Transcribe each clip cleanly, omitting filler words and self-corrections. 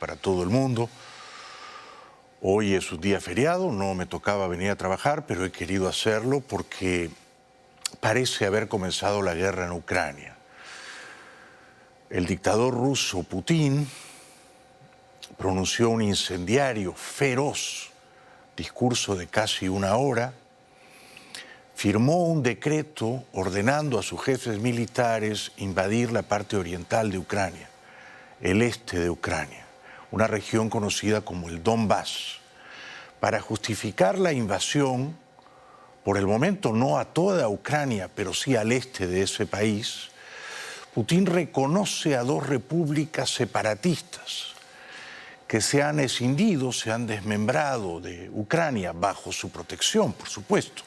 para todo el mundo. Hoy es un día feriado, no me tocaba venir a trabajar, pero he querido hacerlo porque parece haber comenzado la guerra en Ucrania. El dictador ruso Putin pronunció un incendiario, feroz discurso de casi una hora, firmó un decreto ordenando a sus jefes militares invadir la parte oriental de Ucrania, el este de Ucrania, una región conocida como el Donbass, para justificar la invasión, por el momento no a toda Ucrania, pero sí al este de ese país. Putin reconoce a dos repúblicas separatistas que se han escindido, se han desmembrado de Ucrania bajo su protección, por supuesto.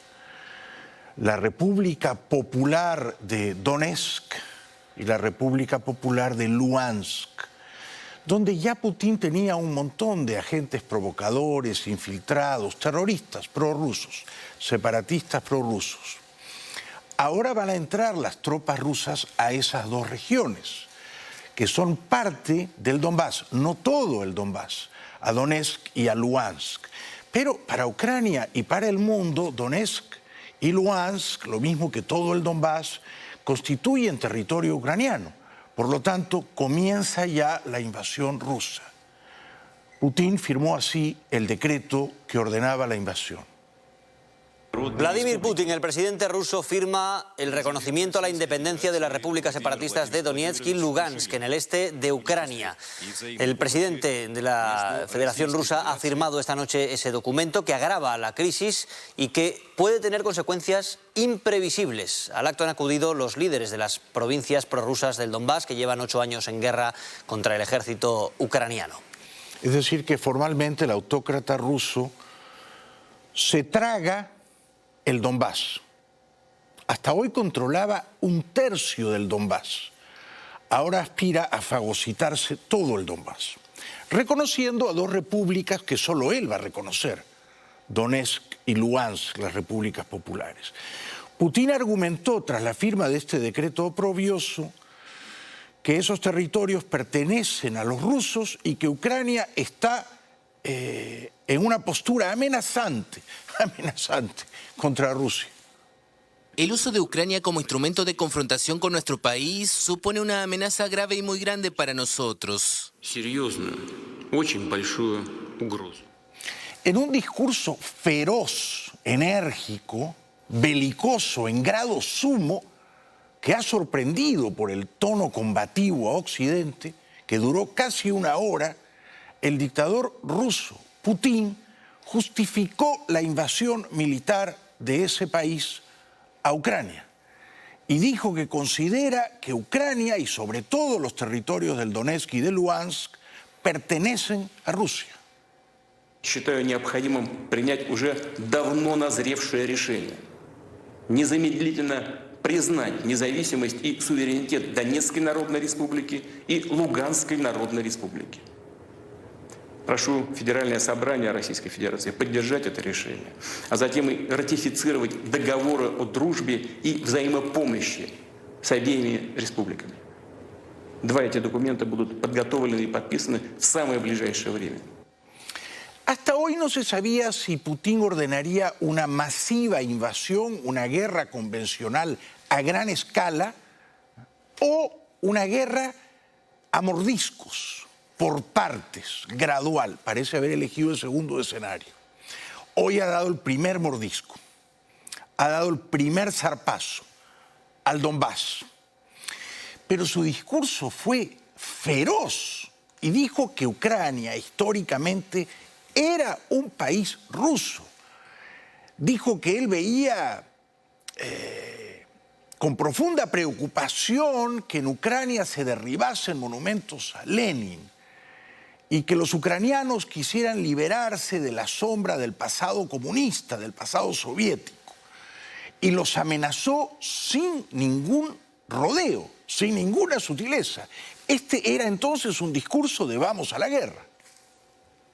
La República Popular de Donetsk y la República Popular de Luhansk, donde ya Putin tenía un montón de agentes provocadores, infiltrados, terroristas prorrusos, separatistas prorrusos. Ahora van a entrar las tropas rusas a esas dos regiones, que son parte del Donbass, no todo el Donbass, a Donetsk y a Luhansk. Pero para Ucrania y para el mundo, Donetsk y Luhansk, lo mismo que todo el Donbass, constituyen territorio ucraniano. Por lo tanto, comienza ya la invasión rusa. Putin firmó así el decreto que ordenaba la invasión. Vladimir Putin, el presidente ruso, firma el reconocimiento a la independencia de las repúblicas separatistas de Donetsk y Lugansk, en el este de Ucrania. El presidente de la Federación Rusa ha firmado esta noche ese documento que agrava la crisis y que puede tener consecuencias imprevisibles. Al acto han acudido los líderes de las provincias prorrusas del Donbass, que llevan 8 años en guerra contra el ejército ucraniano. Es decir, que formalmente el autócrata ruso se traga el Donbass. Hasta hoy controlaba 1/3 del Donbass. Ahora aspira a fagocitarse todo el Donbass, reconociendo a dos repúblicas que solo él va a reconocer, Donetsk y Luhansk, las repúblicas populares. Putin argumentó tras la firma de este decreto oprobioso que esos territorios pertenecen a los rusos y que Ucrania está en una postura amenazante contra Rusia. El uso de Ucrania como instrumento de confrontación con nuestro país supone una amenaza grave y muy grande para nosotros. En un discurso feroz, enérgico, belicoso en grado sumo, que ha sorprendido por el tono combativo a Occidente, que duró casi una hora, el dictador ruso Putin justificó la invasión militar de ese país a Ucrania y dijo que considera que Ucrania y sobre todo los territorios del Donetsk y de Luhansk pertenecen a Rusia. Считаю необходимым принять уже давно назревшее решение. Незамедлительно признать независимость и суверенитет Донецкой Народной Республики и Луганской Народной Республики. Прошу Федеральное собрание Российской Федерации поддержать это решение, а затем и ратифицировать договоры о дружбе и взаимопомощи с обеими республиками. Два эти документа будут подготовлены и подписаны в самое ближайшее время. Hasta hoy no se sabía si Putin ordenaría una masiva invasión, una guerra convencional a gran escala o una guerra a mordiscos, por partes, gradual. Parece haber elegido el segundo escenario. Hoy ha dado el primer mordisco, ha dado el primer zarpazo al Donbass. Pero su discurso fue feroz y dijo que Ucrania históricamente era un país ruso. Dijo que él veía con profunda preocupación que en Ucrania se derribasen monumentos a Lenin y que los ucranianos quisieran liberarse de la sombra del pasado comunista, del pasado soviético. Y los amenazó sin ningún rodeo, sin ninguna sutileza. Este era entonces un discurso de vamos a la guerra.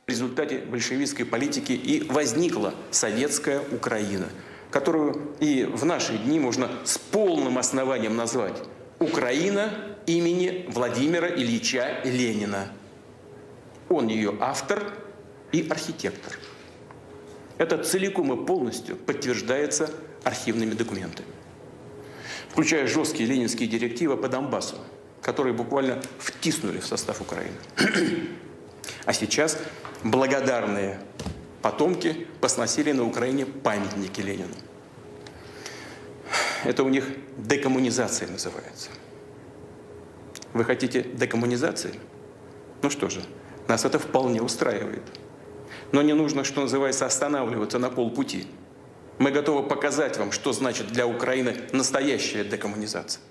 В результате большевистской политики и возникла советская Украина, которую и в наши дни можно с полным основанием назвать Украина имени Владимира Ильича Ленина. Он ее автор и архитектор. Это целиком и полностью подтверждается архивными документами, включая жесткие ленинские директивы по Донбассу, которые буквально втиснули в состав Украины. А сейчас благодарные потомки посносили на Украине памятники Ленину. Это у них декоммунизация называется. Вы хотите декоммунизации? Ну что же, нас это вполне устраивает. Но не нужно, что называется, останавливаться на полпути. Мы готовы показать вам, что значит для Украины настоящая декоммунизация.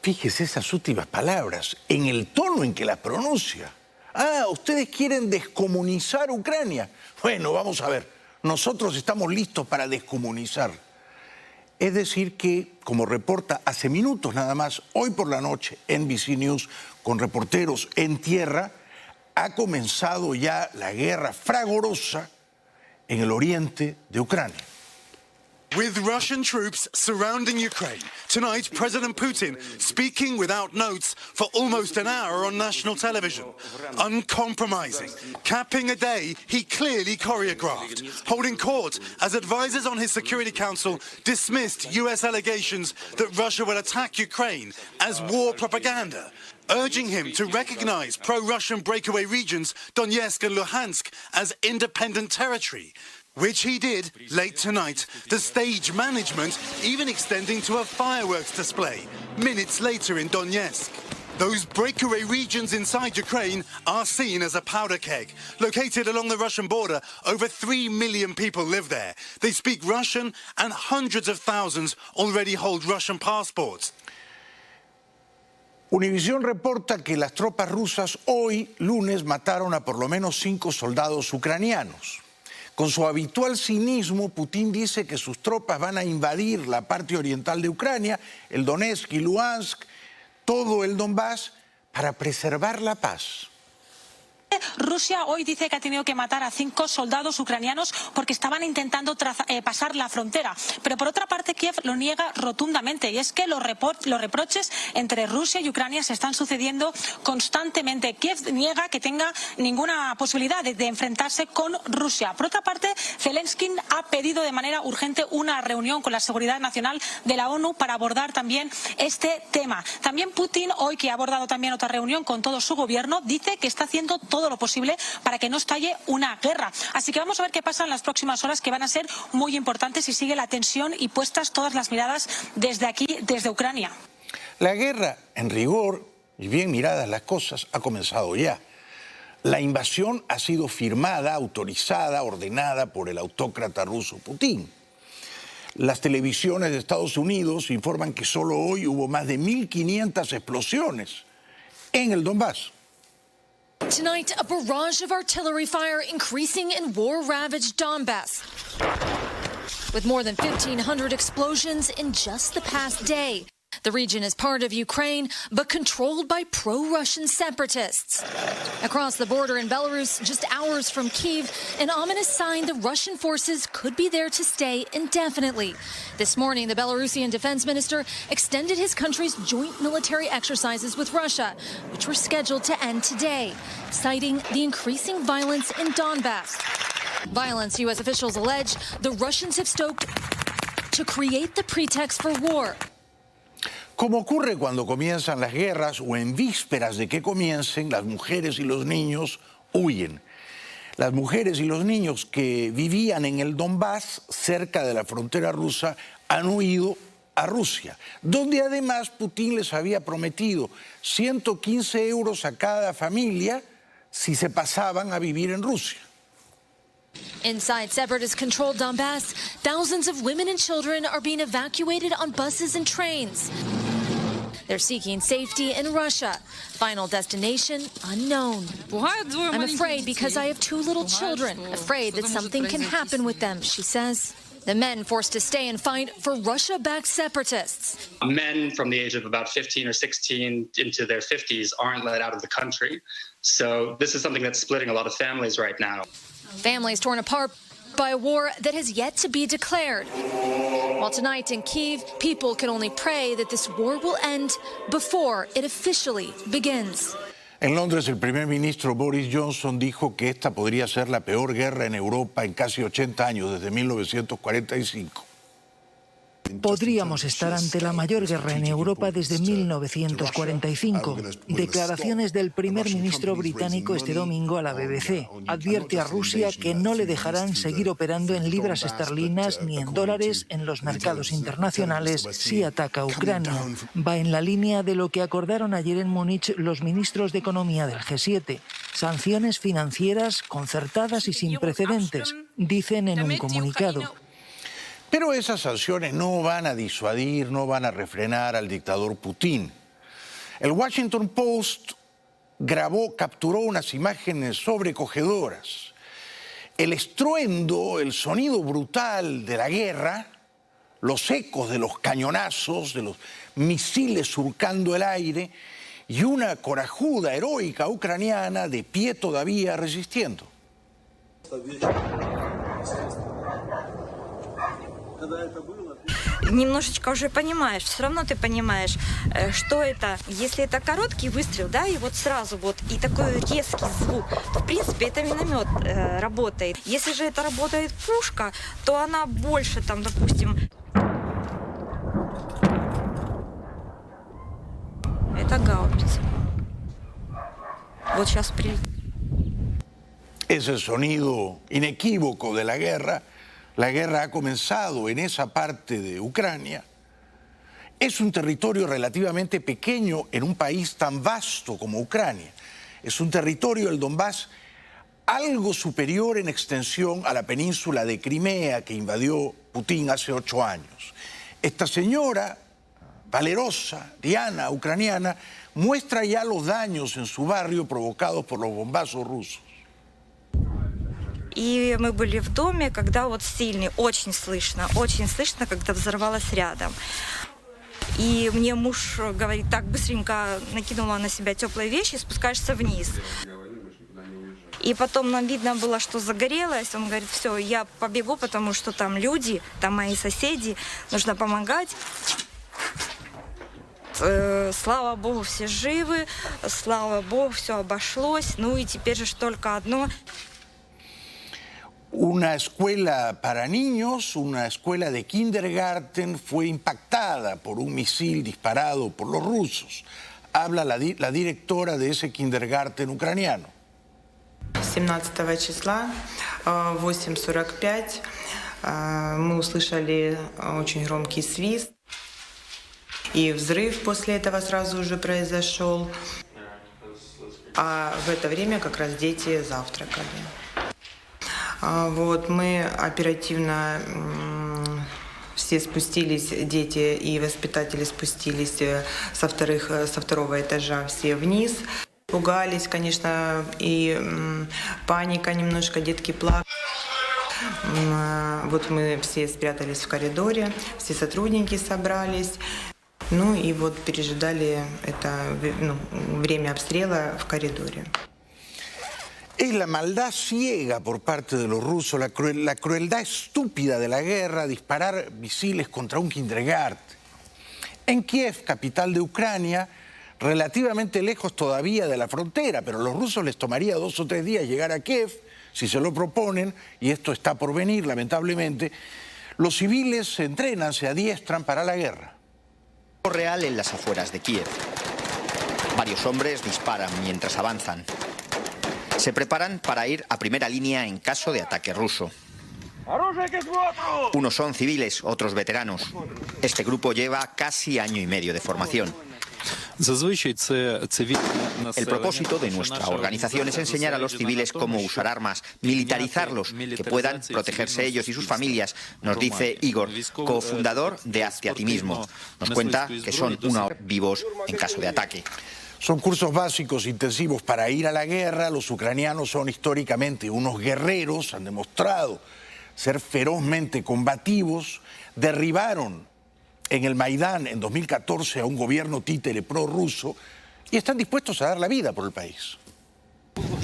Fíjese esas últimas palabras, en el tono en que las pronuncia. Ah, ustedes quieren descomunizar Ucrania. Bueno, vamos a ver, nosotros estamos listos para descomunizar. Es decir que, como reporta hace minutos nada más, hoy por la noche, NBC News, con reporteros en tierra, ha comenzado ya la guerra fragorosa en el oriente de Ucrania. With Russian troops surrounding Ukraine, tonight President Putin speaking without notes for almost an hour on national television, uncompromising, capping a day he clearly choreographed, holding court as advisors on his Security Council dismissed US allegations that Russia will attack Ukraine as war propaganda, urging him to recognize pro-Russian breakaway regions Donetsk and Luhansk as independent territory, which he did late tonight, the stage management even extending to a fireworks display minutes later in Donetsk. Those breakaway regions inside Ukraine are seen as a powder keg. Located along the Russian border, over 3 million people live there. They speak Russian and hundreds of thousands already hold Russian passports. Univisión reporta que las tropas rusas hoy, lunes, mataron a por lo menos 5 soldados ucranianos. Con su habitual cinismo, Putin dice que sus tropas van a invadir la parte oriental de Ucrania, el Donetsk y Luhansk, todo el Donbass, para preservar la paz. Rusia hoy dice que ha tenido que matar a 5 soldados ucranianos porque estaban intentando pasar la frontera. Pero por otra parte Kiev lo niega rotundamente, y es que los reproches entre Rusia y Ucrania se están sucediendo constantemente. Kiev niega que tenga ninguna posibilidad de enfrentarse con Rusia. Por otra parte, Zelensky ha pedido de manera urgente una reunión con la Seguridad Nacional de la ONU para abordar también este tema. También Putin, hoy que ha abordado también otra reunión con todo su gobierno, dice que está haciendo todo lo posible para que no estalle una guerra. Así que vamos a ver qué pasa en las próximas horas, que van a ser muy importantes, y sigue la tensión y puestas todas las miradas desde aquí, desde Ucrania. La guerra, en rigor, y bien miradas las cosas, ha comenzado ya. La invasión ha sido firmada, autorizada, ordenada por el autócrata ruso Putin. Las televisiones de Estados Unidos informan que solo hoy hubo más de 1.500 explosiones en el Donbass. Tonight, a barrage of artillery fire increasing in war-ravaged Donbass, with more than 1,500 explosions in just the past day. The region is part of Ukraine, but controlled by pro-Russian separatists. Across the border in Belarus, just hours from Kyiv, an ominous sign the Russian forces could be there to stay indefinitely. This morning, the Belarusian defense minister extended his country's joint military exercises with Russia, which were scheduled to end today, citing the increasing violence in Donbass. Violence, U.S. officials allege, the Russians have stoked to create the pretext for war. Como ocurre cuando comienzan las guerras o en vísperas de que comiencen, las mujeres y los niños huyen. Las mujeres y los niños que vivían en el Donbass, cerca de la frontera rusa, han huido a Rusia, donde además Putin les había prometido 115 euros a cada familia si se pasaban a vivir en Rusia. Inside separatist-controlled Donbass, thousands of women and children are being evacuated on buses and trains. They're seeking safety in Russia. Final destination unknown. I'm afraid because I have 2 little children, afraid that something can happen with them, she says. The men forced to stay and fight for Russia-backed separatists. Men from the age of about 15 or 16 into their 50s aren't let out of the country. So this is something that's splitting a lot of families right now. Families torn apart by a war that has yet to be declared. While tonight in Kyiv, people can only pray that this war will end before it officially begins. En Londres, el primer ministro Boris Johnson dijo que esta podría ser la peor guerra en Europa en casi 80 años, desde 1945. Podríamos estar ante la mayor guerra en Europa desde 1945. Declaraciones del primer ministro británico este domingo a la BBC. Advierte a Rusia que no le dejarán seguir operando en libras esterlinas ni en dólares en los mercados internacionales si ataca a Ucrania. Va en la línea de lo que acordaron ayer en Múnich los ministros de Economía del G7. Sanciones financieras concertadas y sin precedentes, dicen en un comunicado. Pero esas sanciones no van a disuadir, no van a refrenar al dictador Putin. El Washington Post capturó unas imágenes sobrecogedoras. El estruendo, el sonido brutal de la guerra, los ecos de los cañonazos, de los misiles surcando el aire y una corajuda, heroica ucraniana de pie todavía resistiendo. Немножечко уже понимаешь, все равно ты понимаешь, что это, если это короткий выстрел, да, и вот сразу вот, и такой резкий звук, то, в принципе, это миномет работает. Если же это работает пушка, то она больше, там, допустим, это гаубица. Вот сейчас прилетит. Ese sonido inequívoco de la guerra ha comenzado en esa parte de Ucrania. Es un territorio relativamente pequeño en un país tan vasto como Ucrania. Es un territorio, el Donbass, algo superior en extensión a la península de Crimea que invadió Putin hace 8 años. Esta señora valerosa, Diana, ucraniana, muestra ya los daños en su barrio provocados por los bombazos rusos. И мы были в доме, когда вот сильный, очень слышно, когда взорвалось рядом. И мне муж говорит, так быстренько накинула на себя теплые вещи, спускаешься вниз. И потом нам видно было, что загорелось. Он говорит, все, я побегу, потому что там люди, там мои соседи, нужно помогать. Слава Богу, все живы, слава Богу, все обошлось. Ну и теперь же только одно. Una escuela para niños, una escuela de kindergarten, fue impactada por un misil disparado por los rusos. Habla la directora de ese kindergarten ucraniano. 17 числа, 8:45, мы услышали очень громкий свист. И взрыв после этого сразу же произошел. А в это время как раз дети завтракали. Вот, мы оперативно все спустились, дети и воспитатели спустились со второго этажа все вниз. Пугались, конечно, и паника немножко, детки плакали. Вот мы все спрятались в коридоре, все сотрудники собрались. Ну и вот пережидали это время обстрела в коридоре. Es la maldad ciega por parte de los rusos, la crueldad estúpida de la guerra, disparar misiles contra un kindergarten. En Kiev, capital de Ucrania, relativamente lejos todavía de la frontera, pero a los rusos les tomaría 2 o 3 días llegar a Kiev, si se lo proponen, y esto está por venir, lamentablemente. Los civiles se entrenan, se adiestran para la guerra. Real en las afueras de Kiev. Varios hombres disparan mientras avanzan. Se preparan para ir a primera línea en caso de ataque ruso. Unos son civiles, otros veteranos. Este grupo lleva casi año y medio de formación. El propósito de nuestra organización es enseñar a los civiles cómo usar armas, militarizarlos, que puedan protegerse ellos y sus familias, nos dice Igor, cofundador de Hazte a ti mismo. Nos cuenta que son vivos en caso de ataque. Son cursos básicos intensivos para ir a la guerra. Los ucranianos son históricamente unos guerreros, han demostrado ser ferozmente combativos. Derribaron en el Maidán en 2014 a un gobierno títere prorruso y están dispuestos a dar la vida por el país.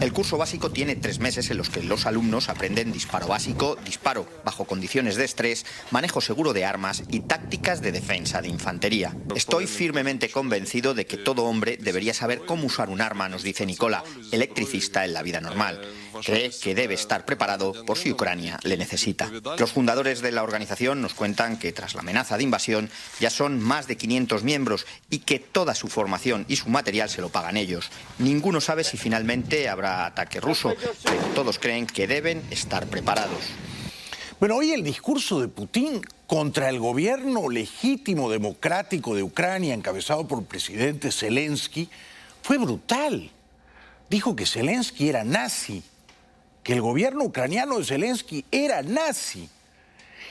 El curso básico tiene 3 meses en los que los alumnos aprenden disparo básico, disparo bajo condiciones de estrés, manejo seguro de armas y tácticas de defensa de infantería. Estoy firmemente convencido de que todo hombre debería saber cómo usar un arma, nos dice Nicola, electricista en la vida normal. Cree que debe estar preparado por si Ucrania le necesita. Los fundadores de la organización nos cuentan que tras la amenaza de invasión ya son más de 500 miembros y que toda su formación y su material se lo pagan ellos. Ninguno sabe si finalmente habrá ataque ruso, pero todos creen que deben estar preparados. Bueno, hoy el discurso de Putin contra el gobierno legítimo democrático de Ucrania, encabezado por el presidente Zelensky, fue brutal. Dijo que Zelensky era nazi, que el gobierno ucraniano de Zelensky era nazi,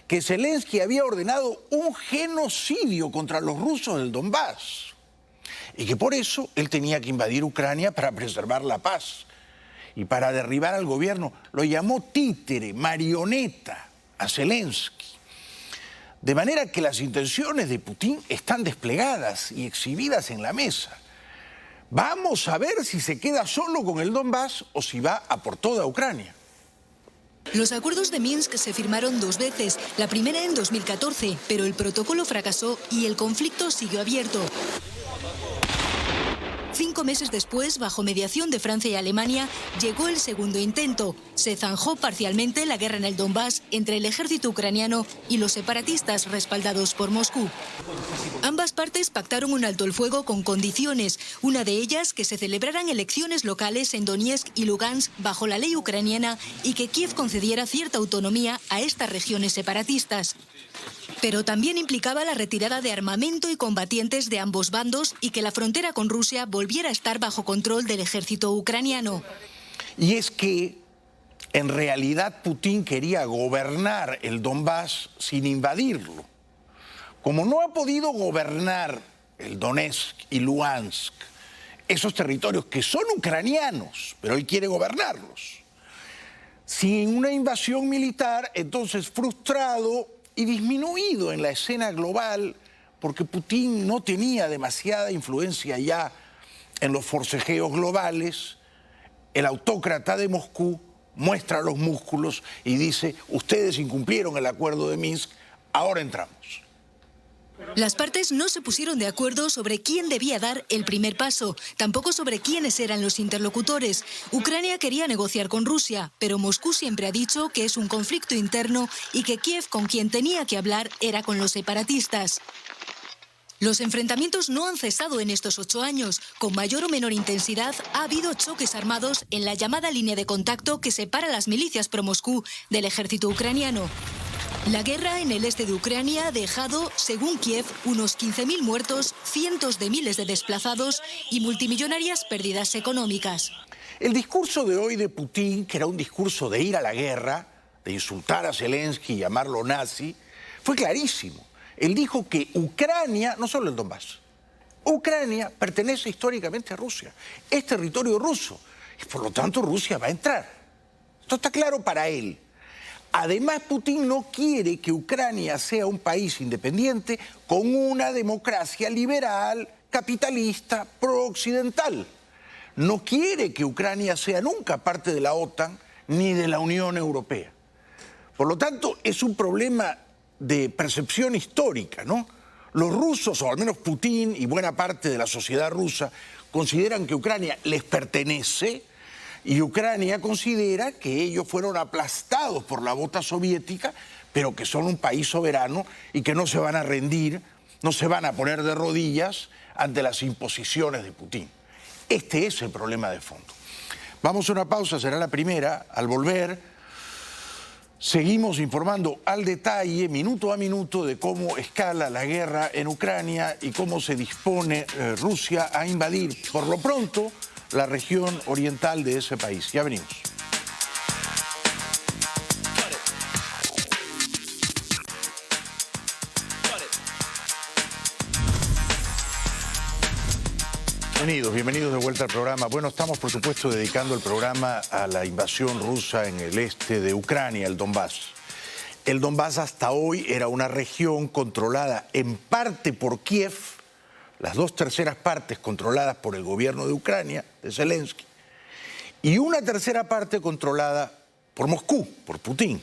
que Zelensky había ordenado un genocidio contra los rusos del Donbass y que por eso él tenía que invadir Ucrania para preservar la paz y para derribar al gobierno. Lo llamó títere, marioneta a Zelensky. De manera que las intenciones de Putin están desplegadas y exhibidas en la mesa. Vamos a ver si se queda solo con el Donbass o si va a por toda Ucrania. Los acuerdos de Minsk se firmaron 2 veces, la primera en 2014, pero el protocolo fracasó y el conflicto siguió abierto. 5 meses después, bajo mediación de Francia y Alemania, llegó el segundo intento. Se zanjó parcialmente la guerra en el Donbass entre el ejército ucraniano y los separatistas respaldados por Moscú. Ambas partes pactaron un alto el fuego con condiciones, una de ellas que se celebraran elecciones locales en Donetsk y Lugansk bajo la ley ucraniana y que Kiev concediera cierta autonomía a estas regiones separatistas. Pero también implicaba la retirada de armamento y combatientes de ambos bandos y que la frontera con Rusia volviera a estar bajo control del ejército ucraniano. Y es que, en realidad, Putin quería gobernar el Donbass sin invadirlo. Como no ha podido gobernar el Donetsk y Luhansk, esos territorios que son ucranianos, pero él quiere gobernarlos, sin una invasión militar, entonces frustrado y disminuido en la escena global, porque Putin no tenía demasiada influencia ya en los forcejeos globales, el autócrata de Moscú muestra los músculos y dice: ustedes incumplieron el acuerdo de Minsk, ahora entramos. Las partes no se pusieron de acuerdo sobre quién debía dar el primer paso, tampoco sobre quiénes eran los interlocutores. Ucrania quería negociar con Rusia, pero Moscú siempre ha dicho que es un conflicto interno y que Kiev con quien tenía que hablar era con los separatistas. Los enfrentamientos no han cesado en estos 8 años. Con mayor o menor intensidad ha habido choques armados en la llamada línea de contacto que separa las milicias pro-Moscú del ejército ucraniano. La guerra en el este de Ucrania ha dejado, según Kiev, unos 15.000 muertos, cientos de miles de desplazados y multimillonarias pérdidas económicas. El discurso de hoy de Putin, que era un discurso de ir a la guerra, de insultar a Zelensky y llamarlo nazi, fue clarísimo. Él dijo que Ucrania, no solo el Donbass, Ucrania pertenece históricamente a Rusia, es territorio ruso y por lo tanto Rusia va a entrar. Esto está claro para él. Además, Putin no quiere que Ucrania sea un país independiente con una democracia liberal, capitalista, pro-occidental. No quiere que Ucrania sea nunca parte de la OTAN ni de la Unión Europea. Por lo tanto, es un problema de percepción histórica, ¿no? Los rusos, o al menos Putin y buena parte de la sociedad rusa, consideran que Ucrania les pertenece y Ucrania considera que ellos fueron aplastados por la bota soviética, pero que son un país soberano y que no se van a rendir, no se van a poner de rodillas ante las imposiciones de Putin. Este es el problema de fondo. Vamos a una pausa, será la primera. Al volver, seguimos informando al detalle, minuto a minuto, de cómo escala la guerra en Ucrania y cómo se dispone Rusia a invadir, por lo pronto, la región oriental de ese país. Ya venimos. Bienvenidos de vuelta al programa. Bueno, estamos por supuesto dedicando el programa a la invasión rusa en el este de Ucrania, el Donbass. El Donbass hasta hoy era una región controlada en parte por Kiev, las 2/3 partes controladas por el gobierno de Ucrania, de Zelensky, y una tercera parte controlada por Moscú, por Putin.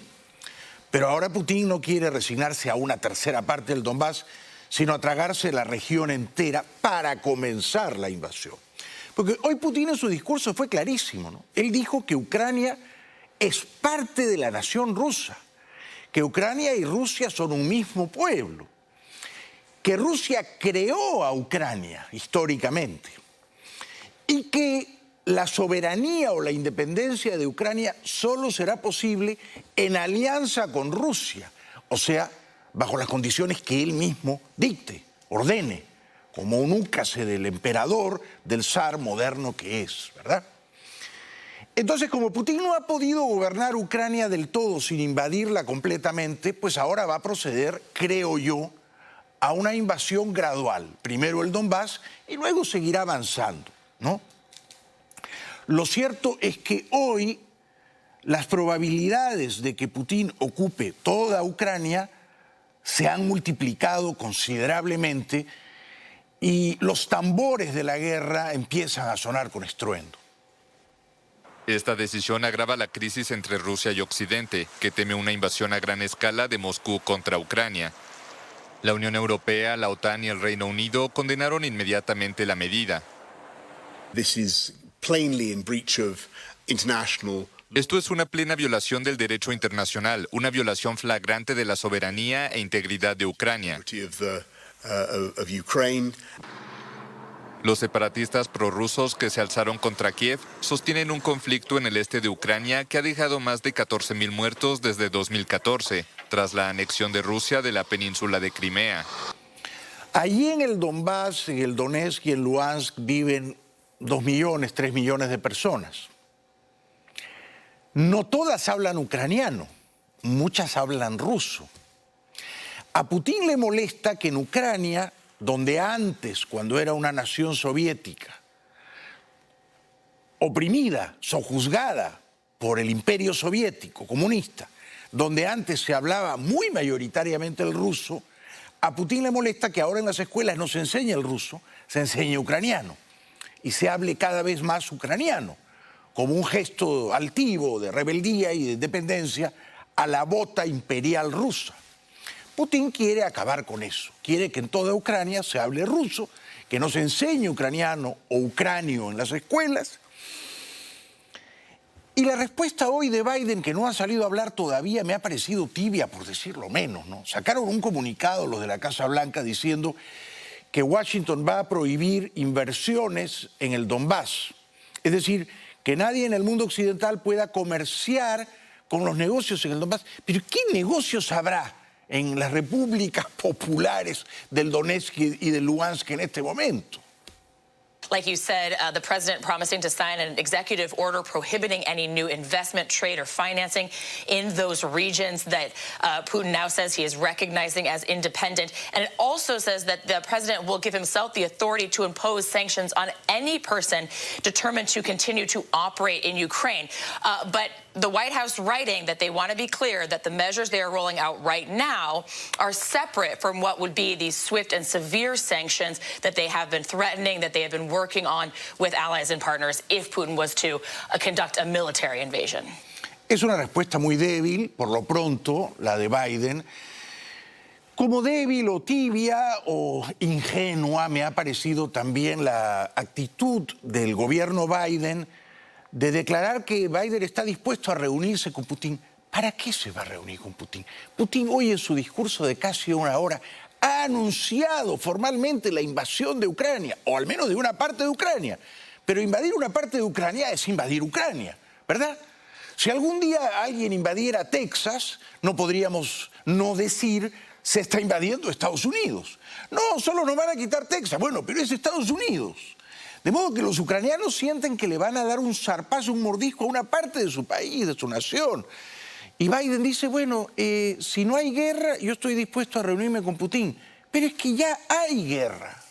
Pero ahora Putin no quiere resignarse a una tercera parte del Donbass, sino a tragarse la región entera para comenzar la invasión. Porque hoy Putin en su discurso fue clarísimo, ¿no? Él dijo que Ucrania es parte de la nación rusa, que Ucrania y Rusia son un mismo pueblo, que Rusia creó a Ucrania históricamente y que la soberanía o la independencia de Ucrania solo será posible en alianza con Rusia, o sea, bajo las condiciones que él mismo dicte, ordene, como un úcase del emperador, del zar moderno que es, ¿verdad? Entonces, como Putin no ha podido gobernar Ucrania del todo sin invadirla completamente, pues ahora va a proceder, creo yo, a una invasión gradual. Primero el Donbass y luego seguirá avanzando, ¿no? Lo cierto es que hoy las probabilidades de que Putin ocupe toda Ucrania se han multiplicado considerablemente y los tambores de la guerra empiezan a sonar con estruendo. Esta decisión agrava la crisis entre Rusia y Occidente, que teme una invasión a gran escala de Moscú contra Ucrania. La Unión Europea, la OTAN y el Reino Unido condenaron inmediatamente la medida. Esto es una plena violación del derecho internacional, una violación flagrante de la soberanía e integridad de Ucrania. Los separatistas prorrusos que se alzaron contra Kiev sostienen un conflicto en el este de Ucrania que ha dejado más de 14.000 muertos desde 2014, tras la anexión de Rusia de la península de Crimea. Allí en el Donbass, en el Donetsk y en Luhansk viven 2 millones, 3 millones de personas. No todas hablan ucraniano, muchas hablan ruso. A Putin le molesta que en Ucrania, donde antes, cuando era una nación soviética, oprimida, sojuzgada por el imperio soviético comunista, donde antes se hablaba muy mayoritariamente el ruso, a Putin le molesta que ahora en las escuelas no se enseñe el ruso, se enseñe ucraniano y se hable cada vez más ucraniano, como un gesto altivo de rebeldía y de independencia a la bota imperial rusa. Putin quiere acabar con eso, quiere que en toda Ucrania se hable ruso, que no se enseñe ucraniano o ucranio en las escuelas. Y la respuesta hoy de Biden, que no ha salido a hablar todavía, me ha parecido tibia, por decirlo menos, ¿no? Sacaron un comunicado los de la Casa Blanca diciendo que Washington va a prohibir inversiones en el Donbass. Es decir, que nadie en el mundo occidental pueda comerciar con los negocios en el Donbass. Pero ¿qué negocios habrá en las repúblicas populares del Donetsk y de Luhansk en este momento? Like you said, the president promising to sign an executive order prohibiting any new investment, trade, or financing in those regions that Putin now says he is recognizing as independent. And it also says that the president will give himself the authority to impose sanctions on any person determined to continue to operate in Ukraine. But the White House writing that they want to be clear that the measures they are rolling out right now are separate from what would be these swift and severe sanctions that they have been threatening, that they have been working on with allies and partners if Putin was to conduct a military invasion. Es una respuesta muy débil, por lo pronto, la de Biden. Como débil o tibia o ingenua me ha parecido también la actitud del gobierno Biden de declarar que Biden está dispuesto a reunirse con Putin. ¿Para qué se va a reunir con Putin? Putin hoy en su discurso de casi una hora ha anunciado formalmente la invasión de Ucrania, o al menos de una parte de Ucrania. Pero invadir una parte de Ucrania es invadir Ucrania, ¿verdad? Si algún día alguien invadiera Texas, no podríamos no decir se está invadiendo Estados Unidos. No, solo nos van a quitar Texas. Bueno, pero es Estados Unidos. De modo que los ucranianos sienten que le van a dar un zarpazo, un mordisco a una parte de su país, de su nación. Y Biden dice, bueno, si no hay guerra, yo estoy dispuesto a reunirme con Putin. Pero es que ya hay guerra.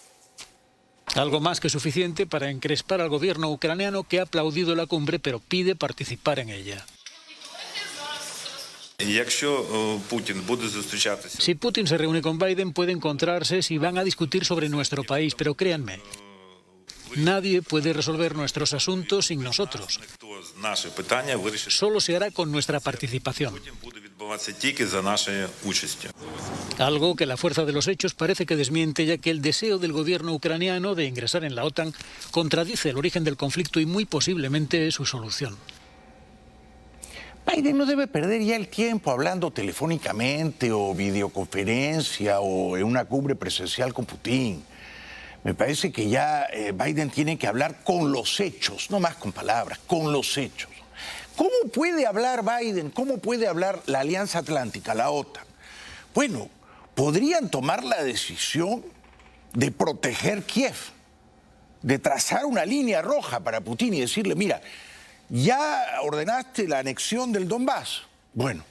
Algo más que suficiente para encrespar al gobierno ucraniano, que ha aplaudido la cumbre pero pide participar en ella. Si Putin se reúne con Biden, puede encontrarse si van a discutir sobre nuestro país, pero créanme, Nadie puede resolver nuestros asuntos sin nosotros. Solo se hará con nuestra participación. Algo que la fuerza de los hechos parece que desmiente, ya que el deseo del gobierno ucraniano de ingresar en la OTAN contradice el origen del conflicto y muy posiblemente su solución. Biden no debe perder ya el tiempo hablando telefónicamente o videoconferencia o en una cumbre presencial con Putin. Me parece que ya Biden tiene que hablar con los hechos, no más con palabras, con los hechos. ¿Cómo puede hablar Biden? ¿Cómo puede hablar la Alianza Atlántica, la OTAN? Bueno, podrían tomar la decisión de proteger Kiev, de trazar una línea roja para Putin y decirle, mira, ya ordenaste la anexión del Donbass. Bueno,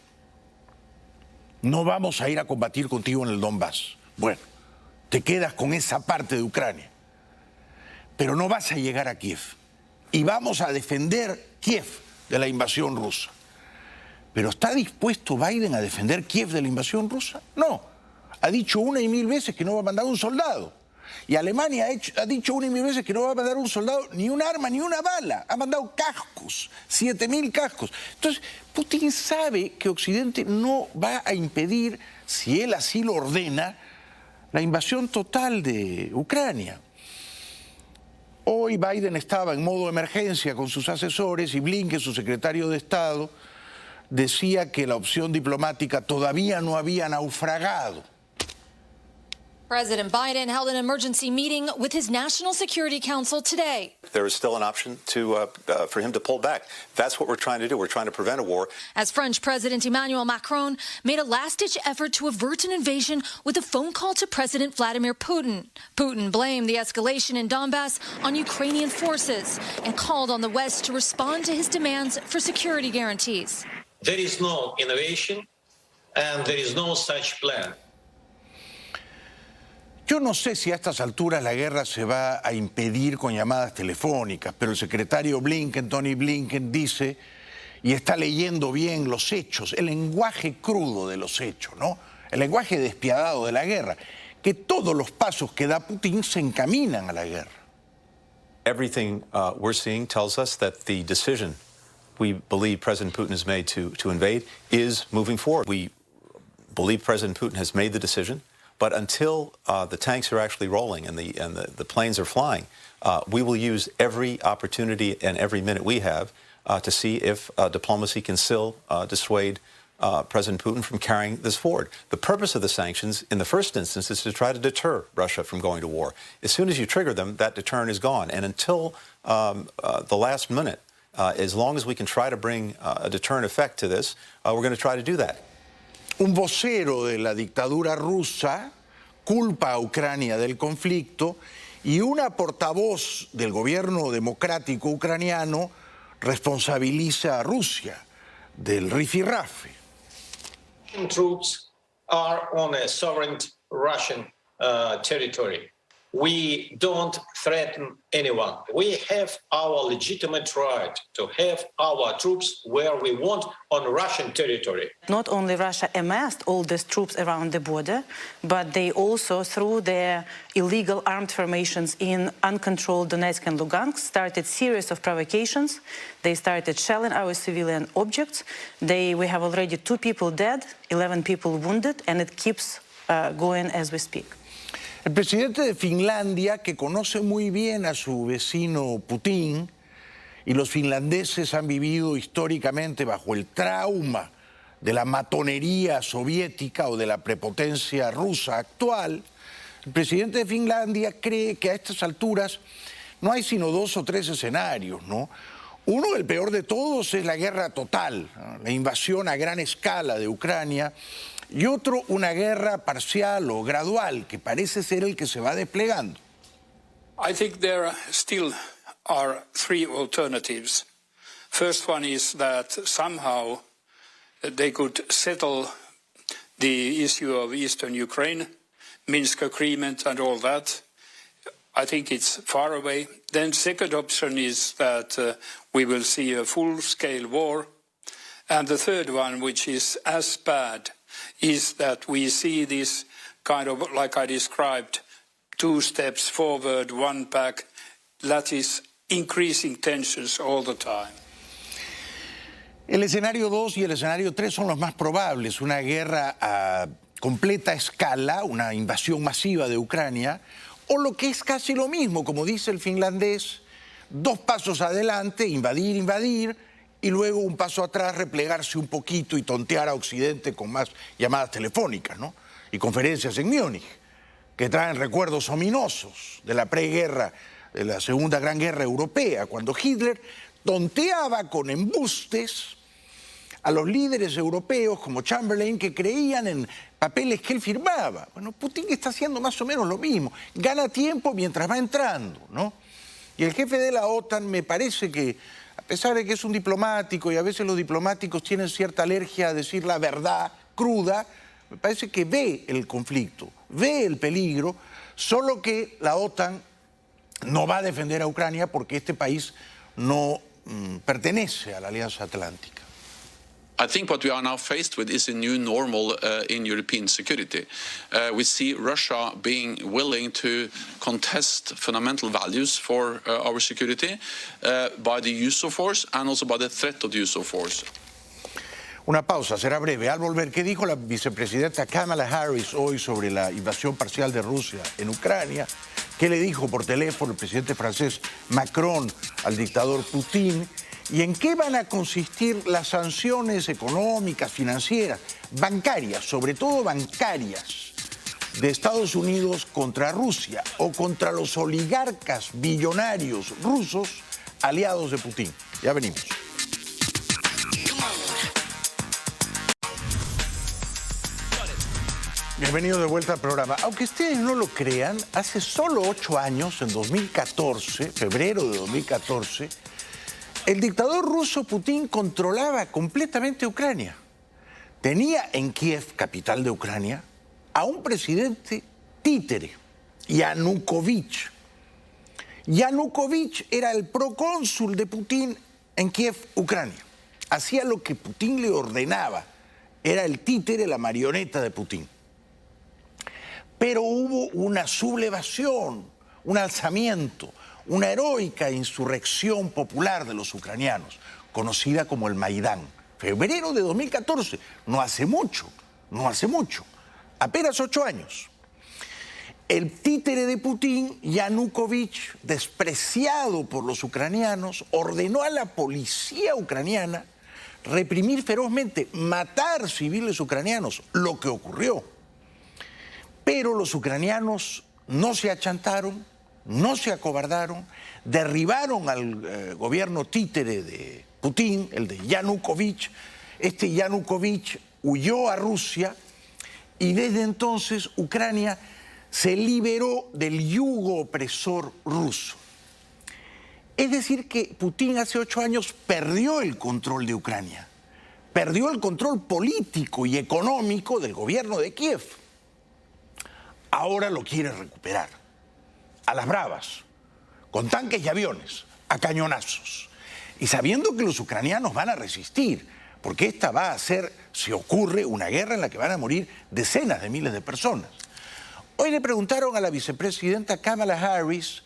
no vamos a ir a combatir contigo en el Donbass. Bueno, te quedas con esa parte de Ucrania, pero no vas a llegar a Kiev. Y vamos a defender Kiev de la invasión rusa. ¿Pero está dispuesto Biden a defender Kiev de la invasión rusa? No. Ha dicho una y mil veces que no va a mandar un soldado. Y Alemania ha dicho una y mil veces que no va a mandar un soldado, ni un arma, ni una bala. Ha mandado cascos, 7.000 cascos. Entonces, Putin sabe que Occidente no va a impedir, si él así lo ordena, la invasión total de Ucrania. Hoy Biden estaba en modo emergencia con sus asesores y Blinken, su secretario de Estado, decía que la opción diplomática todavía no había naufragado. President Biden held an emergency meeting with his National Security Council today. There is still an option for him to pull back. That's what we're trying to do. We're trying to prevent a war. As French President Emmanuel Macron made a last-ditch effort to avert an invasion with a phone call to President Vladimir Putin. Putin blamed the escalation in Donbass on Ukrainian forces and called on the West to respond to his demands for security guarantees. There is no innovation and there is no such plan. Yo no sé si a estas alturas la guerra se va a impedir con llamadas telefónicas, pero el secretario Blinken, Tony Blinken, dice, y está leyendo bien los hechos, el lenguaje crudo de los hechos, ¿no? El lenguaje despiadado de la guerra, que todos los pasos que da Putin se encaminan a la guerra. Everything we're seeing tells us that the decision we believe President Putin has made to invade is moving forward. We believe President Putin has made the decision. But until the tanks are actually rolling and the planes are flying, we will use every opportunity and every minute we have to see if diplomacy can still dissuade President Putin from carrying this forward. The purpose of the sanctions, in the first instance, is to try to deter Russia from going to war. As soon as you trigger them, that deterrent is gone. And until the last minute, as long as we can try to bring a deterrent effect to this, we're going to try to do that. Un vocero de la dictadura rusa culpa a Ucrania del conflicto y una portavoz del gobierno democrático ucraniano responsabiliza a Rusia del rifirrafe. Troops are on a sovereign Russian territory. We don't threaten anyone. We have our legitimate right to have our troops where we want on Russian territory. Not only Russia amassed all these troops around the border, but they also, through their illegal armed formations in uncontrolled Donetsk and Lugansk, started series of provocations. They started shelling our civilian objects. We have already 2 people dead, 11 people wounded, and it keeps going as we speak. El presidente de Finlandia, que conoce muy bien a su vecino Putin, y los finlandeses han vivido históricamente bajo el trauma de la matonería soviética o de la prepotencia rusa actual, el presidente de Finlandia cree que a estas alturas no hay sino 2 o 3 escenarios, ¿no? Uno, el peor de todos, es la guerra total, ¿no? La invasión a gran escala de Ucrania, y otro, una guerra parcial o gradual, que parece ser el que se va desplegando. I think there still are 3 alternatives. First one is that somehow they could settle the issue of eastern Ukraine, Minsk agreement and all that. I think it's far away. Then second option is that we will see a full-scale war. And the third one, which is as bad, is that we see this kind of, like I described, 2 steps forward, 1 back, that is increasing tensions all the time. El escenario 2 y el escenario 3 son los más probables. Una guerra a completa escala, una invasión masiva de Ucrania, o lo que es casi lo mismo, como dice el finlandés, 2 pasos adelante, invadir, y luego un paso atrás, replegarse un poquito y tontear a Occidente con más llamadas telefónicas, ¿no? Y conferencias en Múnich, que traen recuerdos ominosos de la preguerra, de la Segunda Gran Guerra Europea, cuando Hitler tonteaba con embustes a los líderes europeos como Chamberlain, que creían en papeles que él firmaba. Bueno, Putin está haciendo más o menos lo mismo. Gana tiempo mientras va entrando, ¿no? Y el jefe de la OTAN me parece que, a pesar de que es un diplomático, y a veces los diplomáticos tienen cierta alergia a decir la verdad cruda, me parece que ve el conflicto, ve el peligro, solo que la OTAN no va a defender a Ucrania porque este país no pertenece a la Alianza Atlántica. I think what we are now faced with is a new normal in European security. We see Russia being willing to contest fundamental values for our security by the use of force and also by the threat of the use of force. Una pausa, será breve. Al volver, ¿qué dijo la vicepresidenta Kamala Harris hoy sobre la invasión parcial de Rusia en Ucrania? ¿Qué le dijo por teléfono el presidente francés Macron al dictador Putin? ¿Y en qué van a consistir las sanciones económicas, financieras, bancarias, sobre todo bancarias, de Estados Unidos contra Rusia o contra los oligarcas billonarios rusos aliados de Putin? Ya venimos. Bienvenidos de vuelta al programa. Aunque ustedes no lo crean, hace solo 8 años, en 2014, febrero de 2014, el dictador ruso Putin controlaba completamente Ucrania. Tenía en Kiev, capital de Ucrania, a un presidente títere, Yanukovych. Yanukovych era el procónsul de Putin en Kiev, Ucrania. Hacía lo que Putin le ordenaba. Era el títere, la marioneta de Putin. Pero hubo una sublevación, un alzamiento, una heroica insurrección popular de los ucranianos, conocida como el Maidán. Febrero de 2014, no hace mucho, apenas 8 años. El títere de Putin, Yanukovych, despreciado por los ucranianos, ordenó a la policía ucraniana reprimir ferozmente, matar civiles ucranianos, lo que ocurrió. Pero los ucranianos no se achantaron, no se acobardaron, derribaron al gobierno títere de Putin, el de Yanukovych. Este Yanukovych huyó a Rusia y desde entonces Ucrania se liberó del yugo opresor ruso. Es decir que Putin hace 8 años perdió el control de Ucrania, perdió el control político y económico del gobierno de Kiev. Ahora lo quiere recuperar, a las bravas, con tanques y aviones, a cañonazos, y sabiendo que los ucranianos van a resistir, porque esta va a ser, si ocurre, una guerra en la que van a morir decenas de miles de personas. Hoy le preguntaron a la vicepresidenta Kamala Harris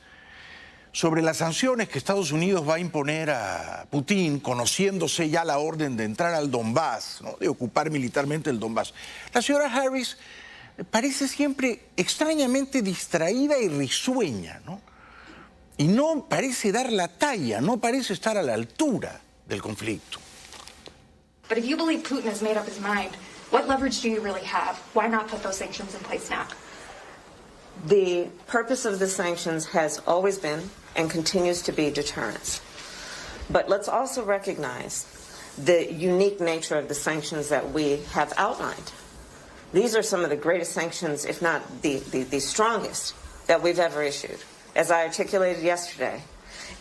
sobre las sanciones que Estados Unidos va a imponer a Putin, conociéndose ya la orden de entrar al Donbass, ¿no?, de ocupar militarmente el Donbass. La señora Harris parece siempre extrañamente distraída y risueña, ¿no? Y no parece dar la talla, no parece estar a la altura del conflicto. But if you believe Putin has made up his mind, what leverage do you really have? Why not put those sanctions in place now? The purpose of the sanctions has always been and continues to be deterrence. But let's also recognize the unique nature of the sanctions that we have outlined. These are some of the greatest sanctions, if not the strongest, that we've ever issued. As I articulated yesterday,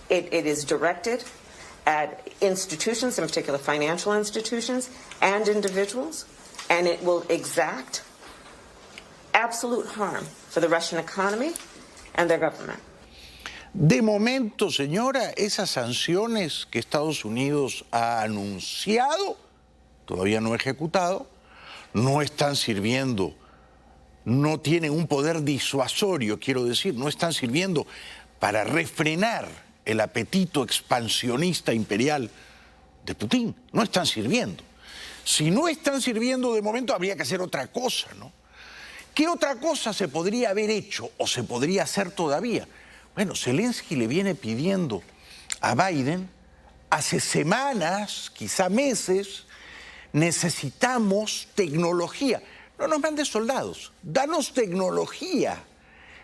it is directed at institutions, in particular financial institutions and individuals, and it will exact absolute harm for the Russian economy and their government. De momento, señora, esas sanciones que Estados Unidos ha anunciado, todavía no ejecutado, no están sirviendo, no tienen un poder disuasorio, quiero decir, no están sirviendo para refrenar el apetito expansionista imperial de Putin. No están sirviendo. Si no están sirviendo de momento, habría que hacer otra cosa, ¿no? ¿Qué otra cosa se podría haber hecho o se podría hacer todavía? Bueno, Zelensky le viene pidiendo a Biden hace semanas, quizá meses, necesitamos tecnología. No nos mandes soldados, danos tecnología,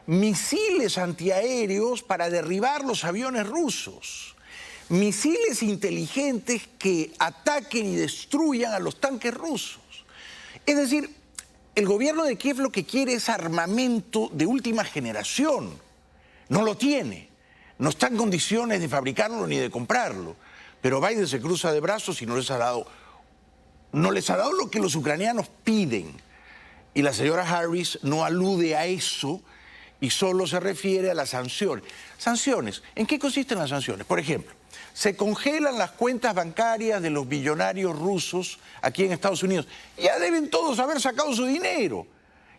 misiles antiaéreos para derribar los aviones rusos, misiles inteligentes que ataquen y destruyan a los tanques rusos. Es decir, el gobierno de Kiev lo que quiere es armamento de última generación. No lo tiene, no está en condiciones de fabricarlo ni de comprarlo. Pero Biden se cruza de brazos y no les ha dado lo que los ucranianos piden. Y la señora Harris no alude a eso y solo se refiere a las sanciones. Sanciones, ¿en qué consisten las sanciones? Por ejemplo, se congelan las cuentas bancarias de los billonarios rusos aquí en Estados Unidos. Ya deben todos haber sacado su dinero.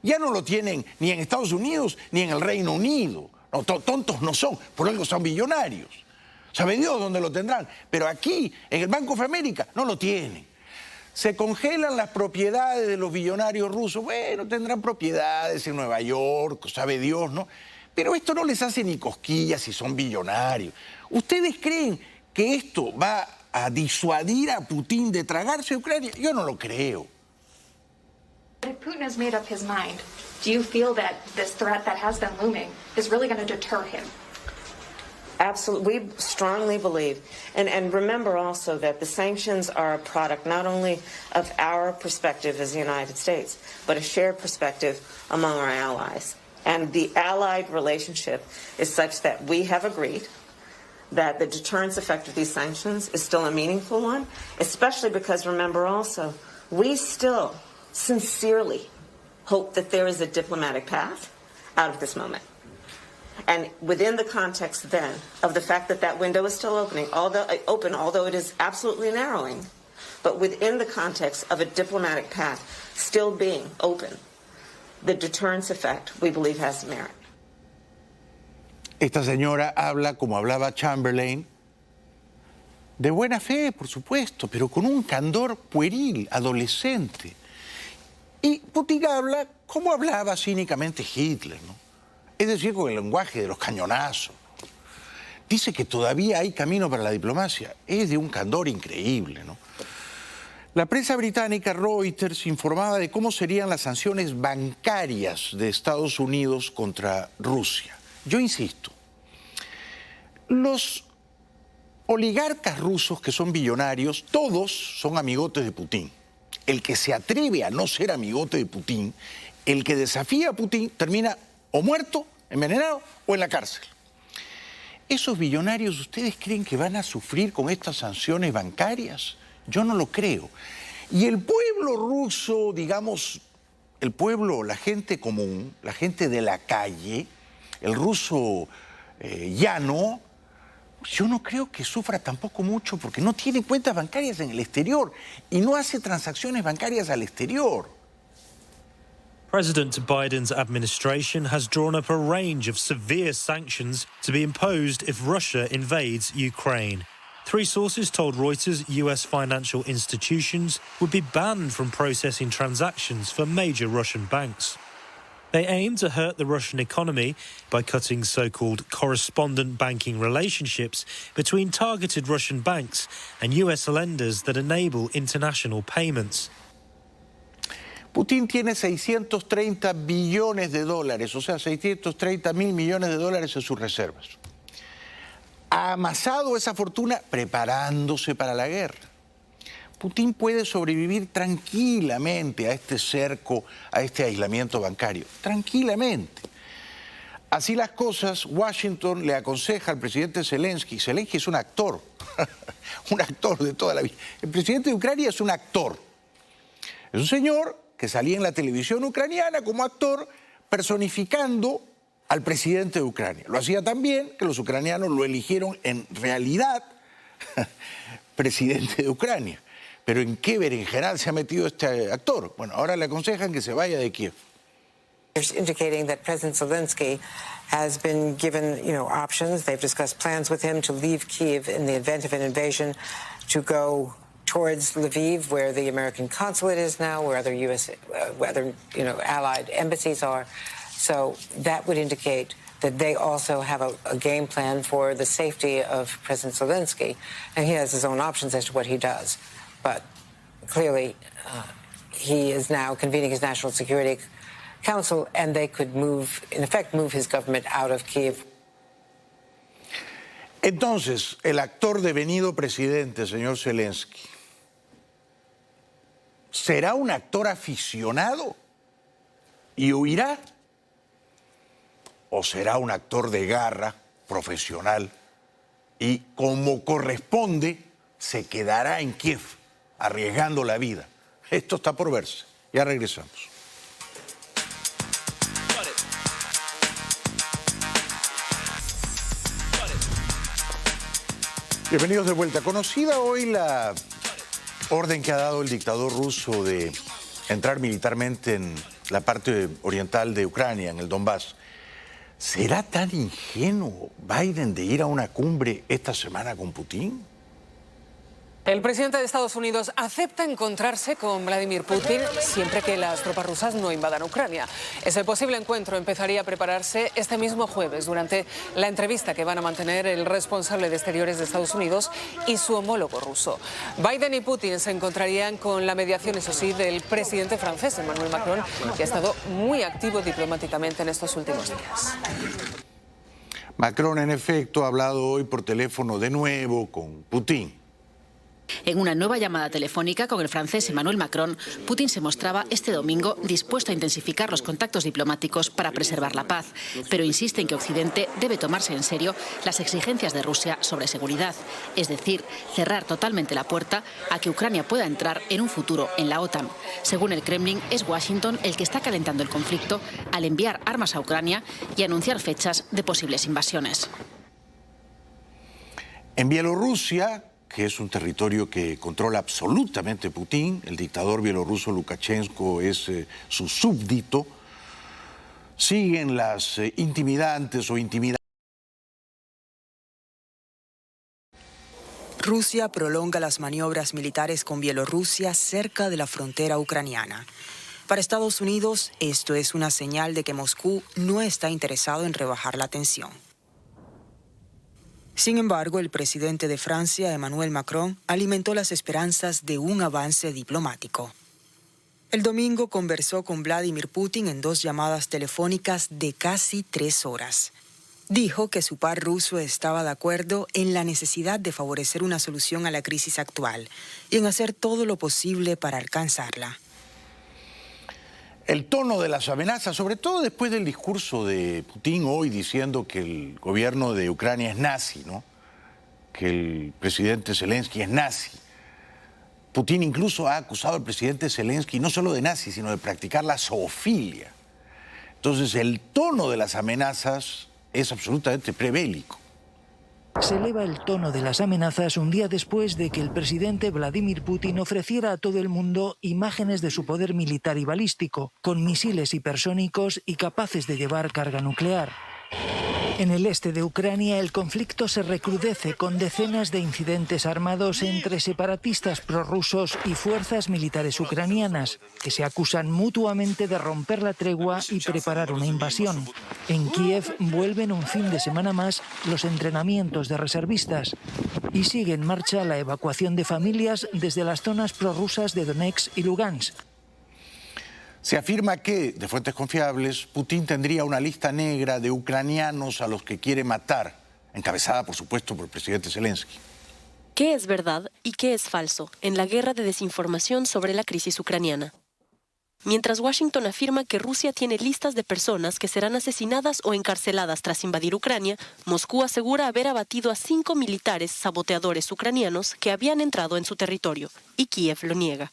Ya no lo tienen ni en Estados Unidos ni en el Reino Unido. No, tontos no son, por algo son billonarios. Sabe Dios dónde lo tendrán. Pero aquí, en el Banco of America, no lo tienen. Se congelan las propiedades de los billonarios rusos. Bueno, tendrán propiedades en Nueva York, sabe Dios, ¿no? Pero esto no les hace ni cosquillas si son billonarios. ¿Ustedes creen que esto va a disuadir a Putin de tragarse a Ucrania? Yo no lo creo. If Putin has made up his mind, do you feel that this threat that has been looming is really going to deter him? Absolutely. We strongly believe. And remember also that the sanctions are a product not only of our perspective as the United States, but a shared perspective among our allies. And the allied relationship is such that we have agreed that the deterrence effect of these sanctions is still a meaningful one, especially because, remember also, we still sincerely hope that there is a diplomatic path out of this moment. And within the context then of the fact that that window is still open, although it is absolutely narrowing, but within the context of a diplomatic path still being open, the deterrence effect, we believe, has merit. Esta señora habla como hablaba Chamberlain, de buena fe, por supuesto, pero con un candor pueril, adolescente. Y Putin habla como hablaba cínicamente Hitler, ¿no? Es decir, con el lenguaje de los cañonazos. Dice que todavía hay camino para la diplomacia. Es de un candor increíble, ¿no? La prensa británica Reuters informaba de cómo serían las sanciones bancarias de Estados Unidos contra Rusia. Yo insisto, los oligarcas rusos que son billonarios, todos son amigotes de Putin. El que se atreve a no ser amigote de Putin, el que desafía a Putin, termina o muerto, envenenado o en la cárcel. ¿Esos billonarios ustedes creen que van a sufrir con estas sanciones bancarias? Yo no lo creo. Y el pueblo ruso, digamos, el pueblo, la gente común, la gente de la calle, el ruso llano, yo no creo que sufra tampoco mucho porque no tiene cuentas bancarias en el exterior y no hace transacciones bancarias al exterior. President Biden's administration has drawn up a range of severe sanctions to be imposed if Russia invades Ukraine. 3 sources told Reuters US financial institutions would be banned from processing transactions for major Russian banks. They aim to hurt the Russian economy by cutting so-called correspondent banking relationships between targeted Russian banks and US lenders that enable international payments. Putin tiene 630 billones de dólares, o sea, 630 mil millones de dólares en sus reservas. Ha amasado esa fortuna preparándose para la guerra. Putin puede sobrevivir tranquilamente a este cerco, a este aislamiento bancario. Tranquilamente. Así las cosas, Washington le aconseja al presidente Zelensky. Zelensky es un actor, un actor de toda la vida. El presidente de Ucrania es un actor. Es un señor que salía en la televisión ucraniana como actor personificando al presidente de Ucrania. Lo hacía tan bien que los ucranianos lo eligieron en realidad presidente de Ucrania. Pero ¿en qué berenjenal se ha metido este actor? Bueno, ahora le aconsejan que se vaya de Kiev. Indicating that President Zelensky has been given, options. They've discussed plans with him to leave Kyiv in the event of an invasion, to go towards Lviv, where the American consulate is now, where other allied embassies are. So that would indicate that they also have a game plan for the safety of President Zelensky, and he has his own options as to what he does. But clearly, he is now convening his National Security Council, and they could move his government out of Kyiv. Entonces, el actor devenido presidente, señor Zelensky, ¿será un actor aficionado y huirá? ¿O será un actor de garra, profesional, y como corresponde, se quedará en Kiev, arriesgando la vida? Esto está por verse. Ya regresamos. Bienvenidos de vuelta. Conocida hoy la orden que ha dado el dictador ruso de entrar militarmente en la parte oriental de Ucrania, en el Donbass. ¿Será tan ingenuo Biden de ir a una cumbre esta semana con Putin? El presidente de Estados Unidos acepta encontrarse con Vladimir Putin siempre que las tropas rusas no invadan Ucrania. Ese posible encuentro empezaría a prepararse este mismo jueves durante la entrevista que van a mantener el responsable de Exteriores de Estados Unidos y su homólogo ruso. Biden y Putin se encontrarían con la mediación, eso sí, del presidente francés, Emmanuel Macron, que ha estado muy activo diplomáticamente en estos últimos días. Macron, en efecto, ha hablado hoy por teléfono de nuevo con Putin. En una nueva llamada telefónica con el francés Emmanuel Macron, Putin se mostraba este domingo dispuesto a intensificar los contactos diplomáticos para preservar la paz, pero insiste en que Occidente debe tomarse en serio las exigencias de Rusia sobre seguridad, es decir, cerrar totalmente la puerta a que Ucrania pueda entrar en un futuro en la OTAN. Según el Kremlin, es Washington el que está calentando el conflicto al enviar armas a Ucrania y anunciar fechas de posibles invasiones. En Bielorrusia, que es un territorio que controla absolutamente Putin, el dictador bielorruso Lukashenko es su súbdito, siguen las intimidantes o intimidantes. Rusia prolonga las maniobras militares con Bielorrusia cerca de la frontera ucraniana. Para Estados Unidos, esto es una señal de que Moscú no está interesado en rebajar la tensión. Sin embargo, el presidente de Francia, Emmanuel Macron, alimentó las esperanzas de un avance diplomático. El domingo conversó con Vladimir Putin en 2 llamadas telefónicas de casi 3 horas. Dijo que su par ruso estaba de acuerdo en la necesidad de favorecer una solución a la crisis actual y en hacer todo lo posible para alcanzarla. El tono de las amenazas, sobre todo después del discurso de Putin hoy diciendo que el gobierno de Ucrania es nazi, ¿no? Que el presidente Zelensky es nazi. Putin incluso ha acusado al presidente Zelensky no solo de nazi, sino de practicar la zoofilia. Entonces el tono de las amenazas es absolutamente prebélico. Se eleva el tono de las amenazas un día después de que el presidente Vladimir Putin ofreciera a todo el mundo imágenes de su poder militar y balístico, con misiles hipersónicos y capaces de llevar carga nuclear. En el este de Ucrania, el conflicto se recrudece con decenas de incidentes armados entre separatistas prorrusos y fuerzas militares ucranianas, que se acusan mutuamente de romper la tregua y preparar una invasión. En Kiev vuelven un fin de semana más los entrenamientos de reservistas y sigue en marcha la evacuación de familias desde las zonas prorrusas de Donetsk y Lugansk. Se afirma que, de fuentes confiables, Putin tendría una lista negra de ucranianos a los que quiere matar, encabezada, por supuesto, por el presidente Zelensky. ¿Qué es verdad y qué es falso en la guerra de desinformación sobre la crisis ucraniana? Mientras Washington afirma que Rusia tiene listas de personas que serán asesinadas o encarceladas tras invadir Ucrania, Moscú asegura haber abatido a 5 militares saboteadores ucranianos que habían entrado en su territorio, y Kiev lo niega.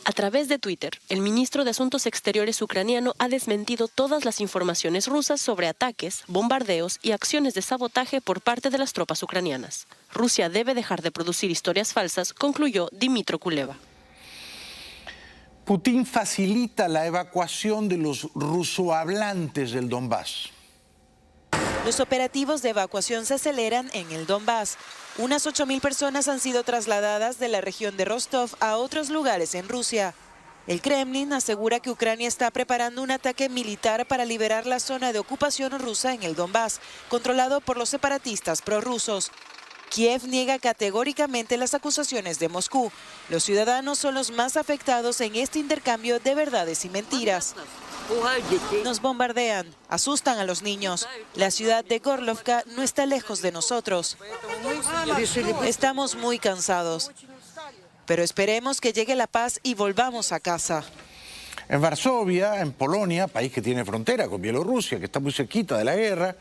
A través de Twitter, el ministro de Asuntos Exteriores ucraniano ha desmentido todas las informaciones rusas sobre ataques, bombardeos y acciones de sabotaje por parte de las tropas ucranianas. Rusia debe dejar de producir historias falsas, concluyó Dmytro Kuleba. Putin facilita la evacuación de los rusohablantes del Donbass. Los operativos de evacuación se aceleran en el Donbass. Unas 8.000 personas han sido trasladadas de la región de Rostov a otros lugares en Rusia. El Kremlin asegura que Ucrania está preparando un ataque militar para liberar la zona de ocupación rusa en el Donbass, controlado por los separatistas prorrusos. Kiev niega categóricamente las acusaciones de Moscú. Los ciudadanos son los más afectados en este intercambio de verdades y mentiras. Nos bombardean, asustan a los niños. La ciudad de Gorlovka no está lejos de nosotros. Estamos muy cansados, pero esperemos que llegue la paz y volvamos a casa. En Varsovia, en Polonia, país que tiene frontera con Bielorrusia, que está muy cerquita de la guerra,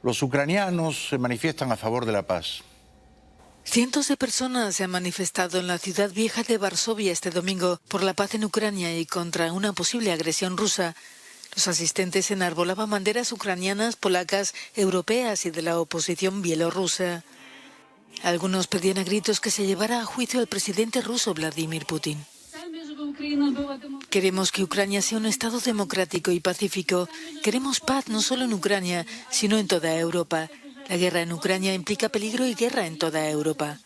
los ucranianos se manifiestan a favor de la paz. Cientos de personas se han manifestado en la ciudad vieja de Varsovia este domingo por la paz en Ucrania y contra una posible agresión rusa. Los asistentes enarbolaban banderas ucranianas, polacas, europeas y de la oposición bielorrusa. Algunos pedían a gritos que se llevara a juicio al presidente ruso Vladimir Putin. Queremos que Ucrania sea un Estado democrático y pacífico. Queremos paz no solo en Ucrania, sino en toda Europa. La guerra en Ucrania implica peligro y guerra en toda Europa.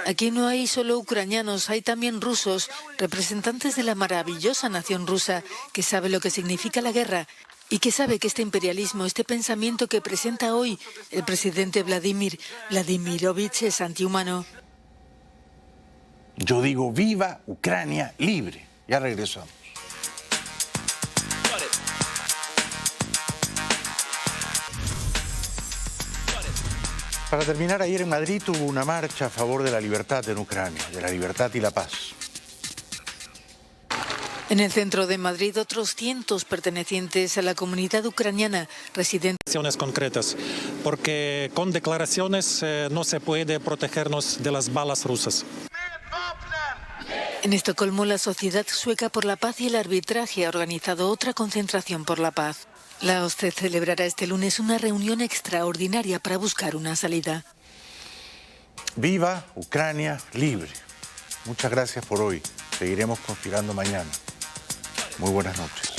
Aquí no hay solo ucranianos, hay también rusos, representantes de la maravillosa nación rusa, que sabe lo que significa la guerra y que sabe que este imperialismo, este pensamiento que presenta hoy el presidente Vladimir Vladimirovich es antihumano. Yo digo, viva Ucrania libre. Ya regresamos. Para terminar, ayer en Madrid hubo una marcha a favor de la libertad en Ucrania, de la libertad y la paz. En el centro de Madrid, otros cientos pertenecientes a la comunidad ucraniana residentes. Concretas, porque con declaraciones no se puede protegernos de las balas rusas. En Estocolmo, la Sociedad Sueca por la Paz y el Arbitraje ha organizado otra concentración por la paz. La OSCE celebrará este lunes una reunión extraordinaria para buscar una salida. Viva Ucrania libre. Muchas gracias por hoy. Seguiremos conspirando mañana. Muy buenas noches.